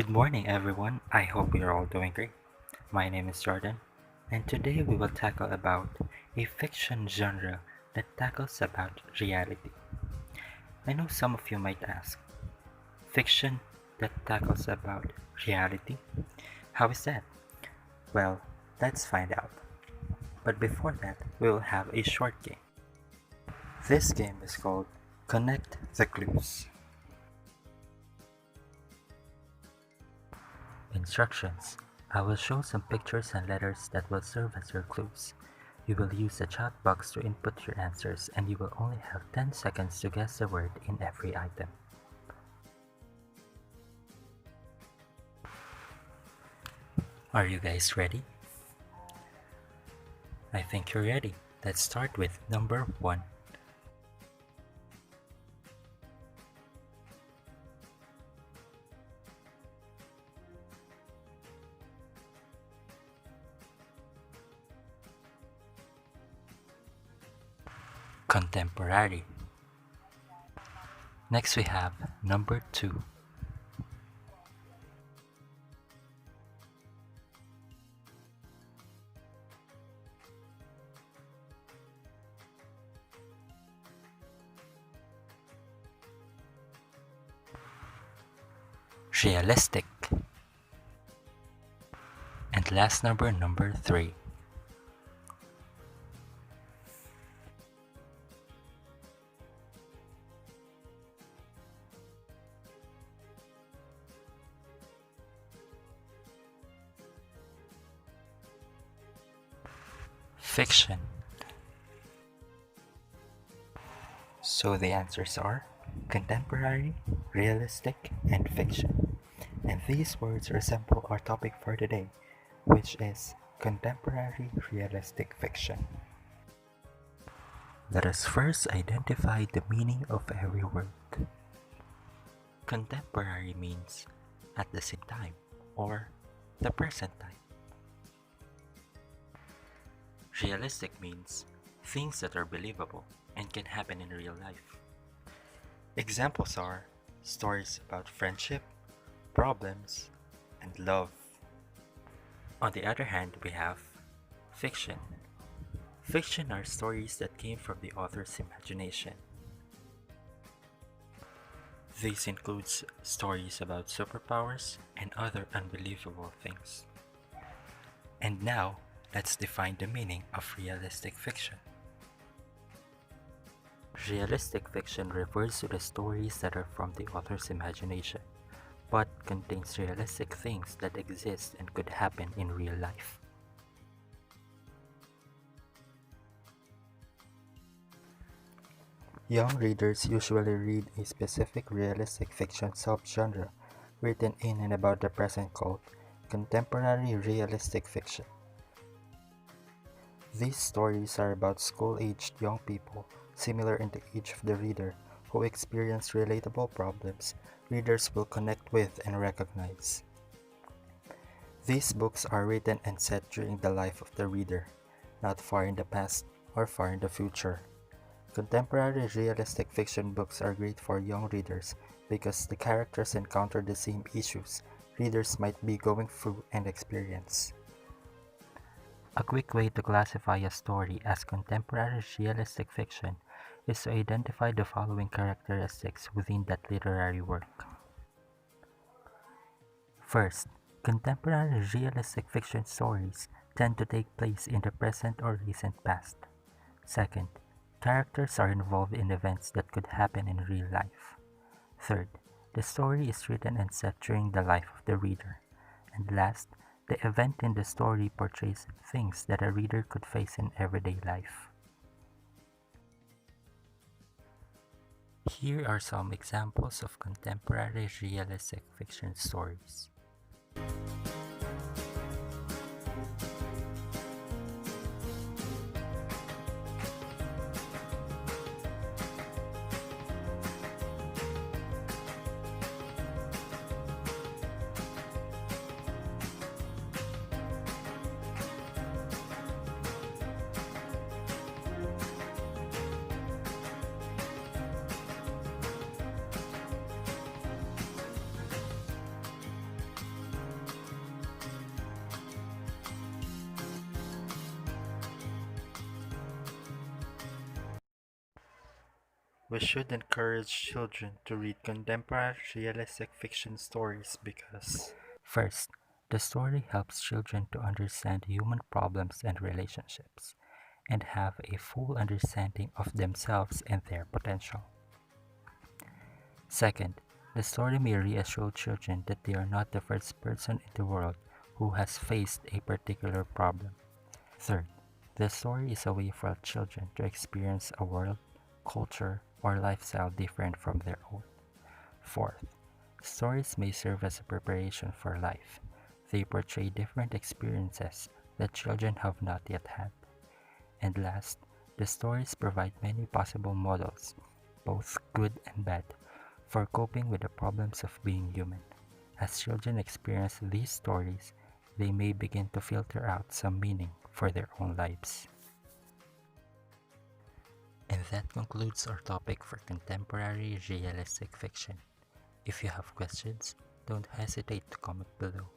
Good morning, everyone. I hope you're all doing great. My name is Jordan, and today we will tackle about a fiction genre that tackles about reality. I know some of you might ask, fiction that tackles about reality? How is that? Well, let's find out. But before that, we will have a short game. This game is called Connect the Clues. Instructions: I will show some pictures and letters that will serve as your clues. You will use the chat box to input your answers, and you will only have 10 seconds to guess the word in every item. Are you guys ready? I think you're ready. Let's start with number 1. Contemporary. Next we have number 2. Realistic. And last number 3. Fiction. So the answers are contemporary, realistic, and fiction. And these words resemble our topic for today, which is contemporary realistic fiction. Let us first identify the meaning of every word. Contemporary means at the same time or the present time. Realistic means things that are believable and can happen in real life. Examples are stories about friendship, problems, and love. On the other hand, we have fiction. Fiction are stories that came from the author's imagination. This includes stories about superpowers and other unbelievable things. And now, let's define the meaning of realistic fiction. Realistic fiction refers to the stories that are from the author's imagination, but contains realistic things that exist and could happen in real life. Young readers usually read a specific realistic fiction subgenre written in and about the present called contemporary realistic fiction. These stories are about school-aged young people, similar in the age of the reader, who experience relatable problems readers will connect with and recognize. These books are written and set during the life of the reader, not far in the past or far in the future. Contemporary realistic fiction books are great for young readers because the characters encounter the same issues readers might be going through and experience. A quick way to classify a story as contemporary realistic fiction is to identify the following characteristics within that literary work. First, contemporary realistic fiction stories tend to take place in the present or recent past. Second, characters are involved in events that could happen in real life. Third, the story is written and set during the life of the reader. And last, the event in the story portrays things that a reader could face in everyday life. Here are some examples of contemporary realistic fiction stories. We should encourage children to read contemporary realistic fiction stories because first, the story helps children to understand human problems and relationships, and have a full understanding of themselves and their potential. Second, the story may reassure children that they are not the first person in the world who has faced a particular problem. Third, the story is a way for children to experience a world, culture, or lifestyle different from their own. Fourth, stories may serve as a preparation for life. They portray different experiences that children have not yet had. And last, the stories provide many possible models, both good and bad, for coping with the problems of being human. As children experience these stories, they may begin to filter out some meaning for their own lives. And that concludes our topic for contemporary realistic fiction. If you have questions, don't hesitate to comment below.